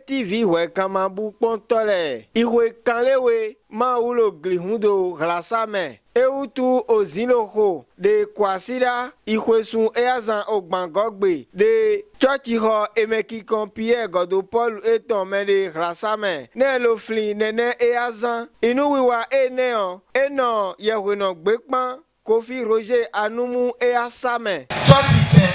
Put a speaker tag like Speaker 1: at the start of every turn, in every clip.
Speaker 1: TV ouais kamabu pontole. Iwe kanlewe ma ulo glihundo glasame. Eutu oziloko de kwasida ikwesun eazan ogbangogbe de churchi ho emekikon Pierre Godo Paul eton men de glasame. Ne lo flin nene eazan inu wiwa eneon eno yehweno gbekpan Kofi Roger Anumu easame.
Speaker 2: Churchi che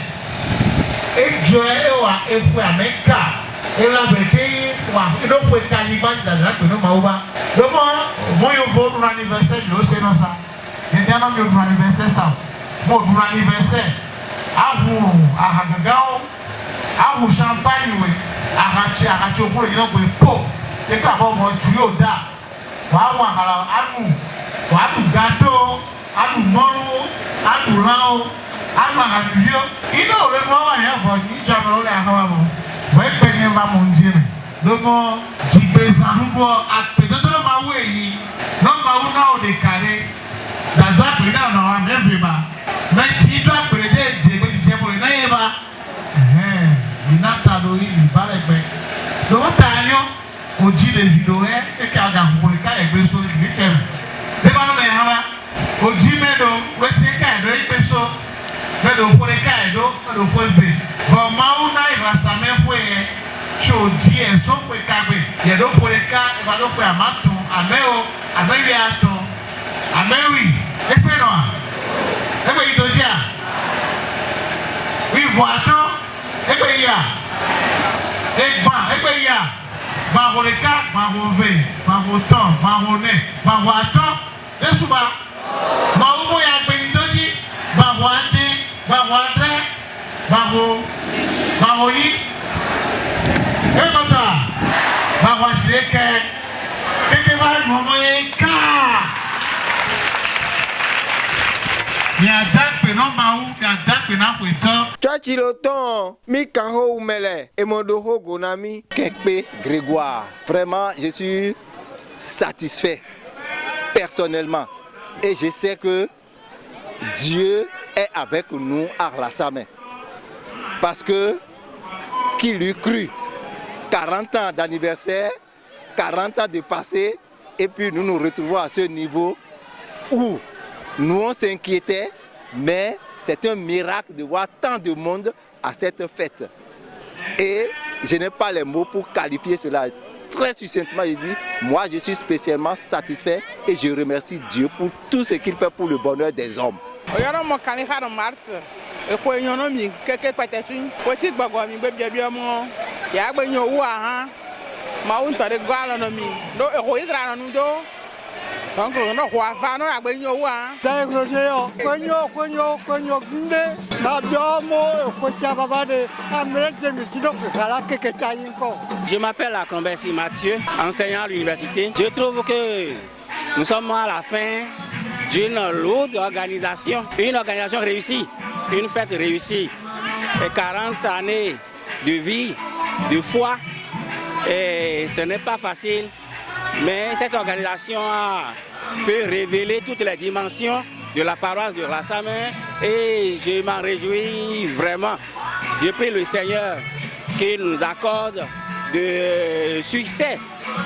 Speaker 2: ejo ewa efu America ela bete wa do po taliban da la ko no mauba. Do mo yo vo no anniversaire lo se no sa. Dia na meu anniversaire sa. Mo do anniversaire. Abu ahagagao. Abu champagne we. Agachi okuro ina go po. E ka bo mo ju yo da. Wa wa hala anu. Wa du gato, anu moru, anu rao, anu agajo. Ino re mo wa ya fo ni jamro le ahawa mo. Wa pe ni ba mo njire. Do mo jigbe sanubo apedodo ma we yi. Number 1 na o de kare. Dada pe na na wa never ba. Na chi do apere de je mo na ye ba. Inata do yi ba le pe. Do ta yo oji de video e ka ga ko ka egbe so ni chere. De ba no me ha oji medo we ti ka do egbe so. Medo ko le ka do ko ve. For mauna irasame po ye choji e so pe ka gbe. Ye do ko le ka e ba do pe amato ameo amewi ato amewi ese no a e be idoji a wi vo ato e be ya e be ya ba ko le ka ba ko ve ba ko to ba ko ne ba ko ato esuba ba umo ya gbe idoji ba ko ande ba ko atre ba ko yi e kota ba ko shireke keke ba mo ye ka ya dakpe no ma u ya dakpe na po ito
Speaker 1: Churchi lo ton mi kanho umele emodo ho gonami.
Speaker 3: Kekpe Grégoire, vraiment je suis satisfait personnellement et je sais que Dieu est avec nous à Arlasame parce que qui lui cru 40 ans d'anniversaire, 40 ans de passé et puis nous nous retrouvons à ce niveau où nous on s'inquiétait mais c'est un miracle de voir tant de monde à cette fête. Et je n'ai pas les mots pour qualifier cela. Très succinctement, je dis, moi je suis spécialement satisfait et je remercie Dieu pour tout ce qu'il fait pour le bonheur des hommes.
Speaker 4: Donc no kwa va no agbe nyo wa
Speaker 5: ta groseo konyo nde na biomo ko tia babade amrete mi sido kala keke tayinko.
Speaker 6: Je m'appelle Akonbersi Mathieu, enseignant à l'université. Je trouve que nous sommes à la fin d'une lourde organisation, une organisation réussie, une fête réussie. Et 40 années de vie, de foi, et ce n'est pas facile. Mais cette organisation peut révéler toutes les dimensions de la paroisse de Arlasame et je m'en réjouis vraiment. Je prie le Seigneur qu'il nous accorde de succès,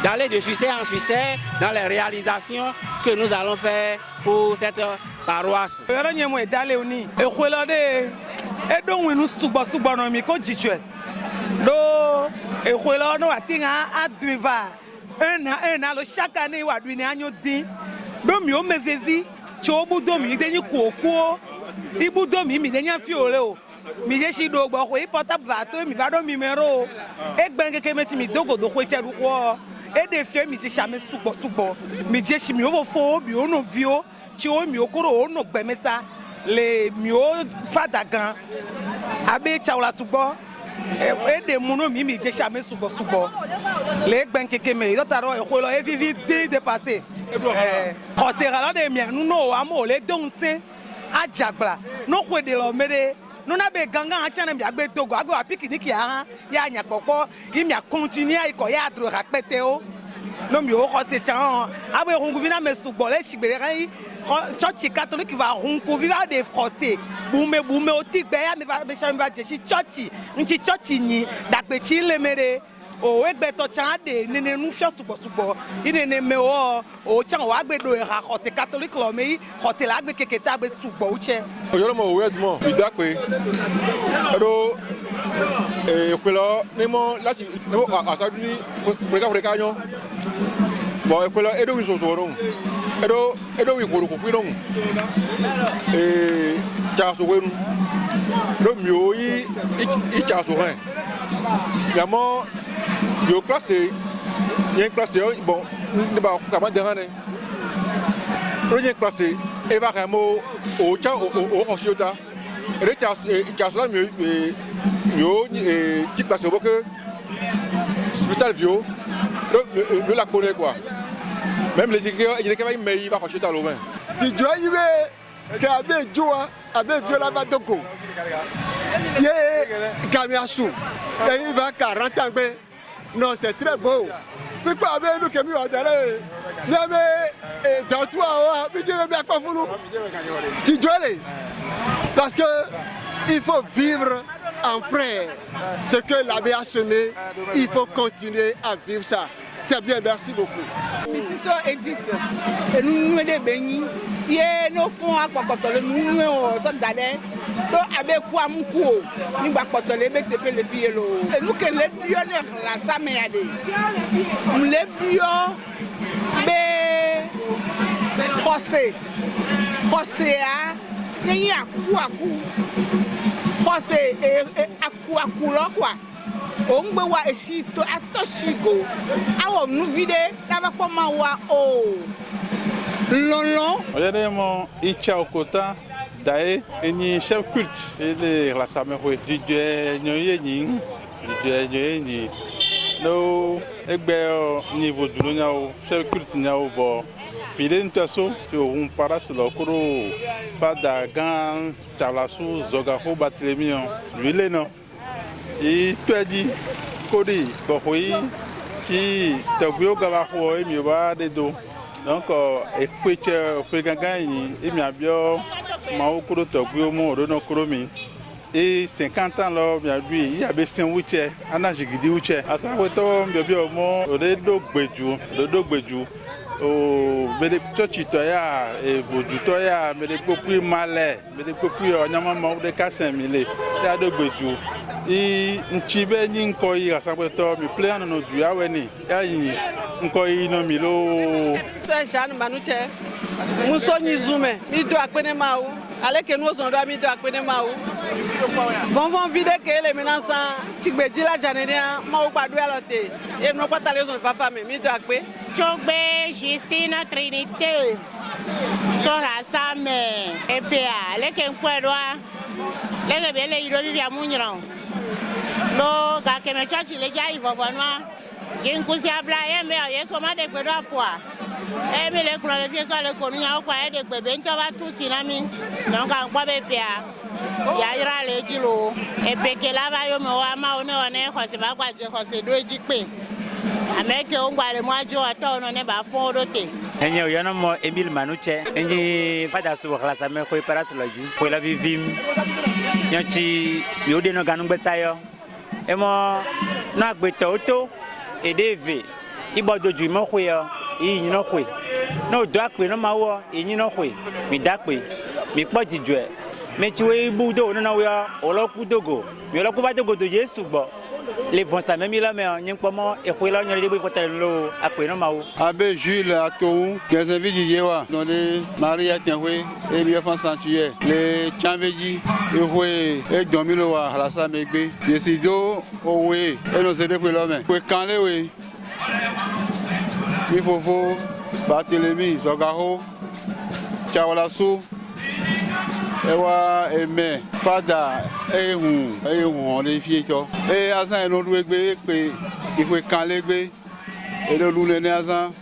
Speaker 6: d'aller de succès en succès dans les réalisations que nous allons faire pour cette paroisse.
Speaker 4: Un chaque année wa du anyo din do mi o me vevi cho bu do mi de ni koko ibu do mi de nya fi ore o mi je shi do gbo ko ipota va to mi va do mi mero e gben keke meti mi dogo do ko cheru ko e de fi mi je chame supo mi je shi mi o fo bi o no vi o chi o mi o koro o no gbe mesa le mi o fada gan abe chaula supo e de muno mi je chame supo les gben keke me dotaro e ko lo e vivi dépassé ko se gala de mi anu no amo le donse ajagba no ko de lo mere no na be gangan a chana mi agbe togo agbe wa picnic ya nya popo ki mi a continuer ko ya adro rapete o no mi o ko se chan abe rungu vina me sugbo le sigbere ran church catholique va rungu viva de français bume o tigbe ya me va be chamba je si church nti church ni dagbe chi le mere o egbe to chan de nene nu fio subo i nene me o chan o agbe do era xose catholique lo me xose la agbe keketa agbe subo uche
Speaker 7: oyoro mo we edmo idape edo ekwelo nimo lati no atadu ni breka yan bo ekwelo edo wi so so ron edo wi koro ko ron cha so wenu do mi o yi cha so ren yamo yo classe yen classe bon ne ba ka ba derane roje classe e va remo o cha o shiota re cha so la mi yo ti classe bo que spécial bio le la connaît quoi même les équipes il est quand même mais il va shiota lo ben
Speaker 1: ti jo yibe ke abe jo la ba doko ye kamiasu et il va 40 ans. Non, c'est très beau. Puis pas avec nous qui nous adhéré. Mais dans toi, mais Dieu bien quoi nous. Tu dois aller. Parce que il faut vivre en frère. Ce que l'abbé a semé, il faut continuer à vivre ça. C'est bien, merci beaucoup.
Speaker 4: Mrs. Edith, et nous les bénis. Ye no fond akpokotole nu o so dale to abe ku amku ni gbakotole be tepe le biye lo e nu ke le bio ne la same ya de le bio be Jose a ni aku Jose aku lo kwa o ngbe wa eshi to atoshigo awo nu vide lava ko ma wa o Lolo.
Speaker 8: Mon Icha Okota, Dae, et chef culte, et les Rassamerois, du Dieu Nyoyeni, no, Egber, niveau du Niao, chef culte Niao, puis les Ntasso, tu as para sur le coro, pas d'Agan, Chalassou, Zogaho, Batlémion, Vileno, et tu as dit, Kodi, Bohoi, qui te voit Gavafo, et mieux va des dos. Donc, et puis et bien bien, et 50 ans là, bien il y avait 5 week-ends, on a jigidi week-end. À ça, bien bien au moins, le dog beju, mais les petits toya et vos toya, mais les copies malais, mais les copies on a même de 5 000, il y a de beju. Et nchibe ni nkoi à ça, mais plein de nos dieux, aweni, yayi. Nkoi no milo.
Speaker 4: C'est Jeanne Manouche. Moussoni Zoumé. Mi do akpene maou. Ale ke nous on doit mi do akpene maou. Von vide ke les menaçants tigbe dila janeria maou padu alote. Et non pas tale zone papa mi do akpe.
Speaker 9: Chogbe Justine Trinité. Sora Same. EPA. Le ke nkwedwa. Le ke bele ido bi bia munyiran. Lo ga ke me church le ja ivobonwa. J'ai une cousin à blayer, mais il y a sûrement des pédos à poids. Et mais les couleurs de pieds sont les connus, il y a des bébés, on va tous y aller. Donc, on va bien. Il y a les dilos. Et puis, que là, on est, c'est pas quoi dire, c'est deux équipes. Avec on va le mois de juin, on est bas fond doté.
Speaker 10: Il y a un homme, Émile Manouche, il n'y a pas d'assaut à la semaine, il n'y a pas d'assaut pour la vie. Il y a des gens qui ont et moi, je suis auto. Et David, il boit de du moqué, il n'y a pas de no doit no mawa, il n'y a pas mais d'acqué, mais pas du duel. Mais tu es boudo, non, ou la coup de go, mais la coupe de go de Yesu, les vents ça même la mer, n'y a pas moi, et puis là, on a des bruits pour l'eau, après no maou.
Speaker 11: Abbé Jules à Tou, 15 vidéos, dans les Maria Tienwe, et bien sanctuaire, les Tchambeji, et Domino à la Samegbe, les Sido, Owe, et nos aides pour l'homme. Pour quand les oui, il faut Barthélemy, Zogaho, Tchawalassou. Ewa eme fada ehun le fi ejo e asan eno lu egbe pe ipe kan le gbe e lo lu le ni asan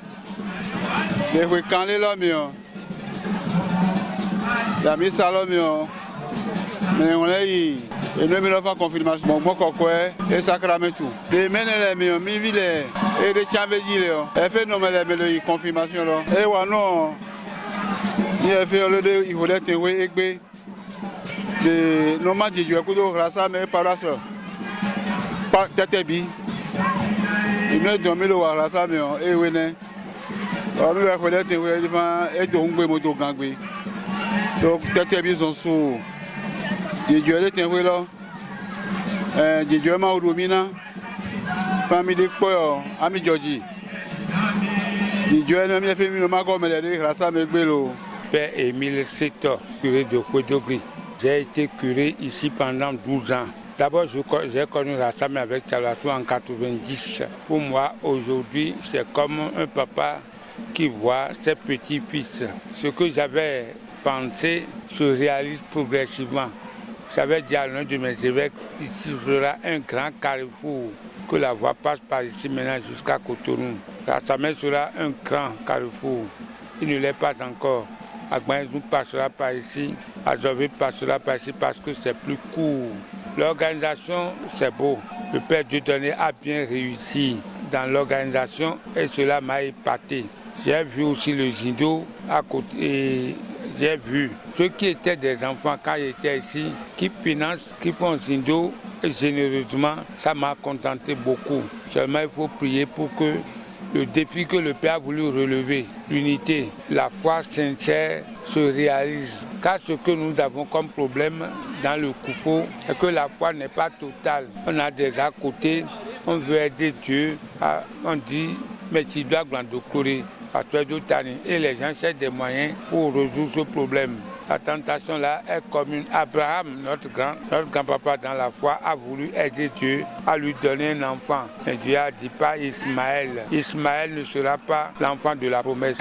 Speaker 11: le pe kan le lo mi o la mi sa lo mi o me won le yi eno mi lo fa confirmation mo koko e sacramentu de menele mi o mi vile e de chambeji le o e fe no mele me le confirmation lo e wa no ni e fe o le de ihole tenwe egbe de normal de jouer coup de grâce mais par là pas tête bi nous dormons le voir la femme et oui, on va connaître et donc moto gangway. Donc peut-être bien son sous. Dieu est un là. Dieu m'a domina. Famille de quoi, ami Georgie. Dieu n'a pas fait le magot mais la femme est belle.
Speaker 12: Père Émile Setor, curé de Kodogri. J'ai été curé ici pendant 12 ans. D'abord, j'ai connu la femme avec Tchalatou en 90. Pour moi, aujourd'hui, c'est comme un papa qui voit ses petits-fils. Ce que j'avais pensé se réalise progressivement. J'avais dit à l'un de mes évêques, ici sera un grand carrefour, que la voie passe par ici maintenant jusqu'à Cotonou. La Samé sera un grand carrefour. Il ne l'est pas encore. Agbanzou passera par ici, Azové passera par ici parce que c'est plus court. L'organisation, c'est beau. Le Père Dieudonné a bien réussi dans l'organisation et cela m'a épaté. J'ai vu aussi le Zindo à côté et j'ai vu ceux qui étaient des enfants quand ils étaient ici, qui financent, qui font Zindo et généreusement, ça m'a contenté beaucoup. Seulement il faut prier pour que le défi que le Père a voulu relever, l'unité, la foi sincère se réalise. Car ce que nous avons comme problème dans le Koufo, c'est que la foi n'est pas totale. On a des à côté, on veut aider Dieu, on dit, mais tu dois glandocorer à toi d'Otani. Et les gens cherchent des moyens pour résoudre ce problème. La tentation là est commune. Abraham, notre grand-papa dans la foi, a voulu aider Dieu à lui donner un enfant. Mais Dieu a dit pas Ismaël. Ismaël ne sera pas l'enfant de la promesse.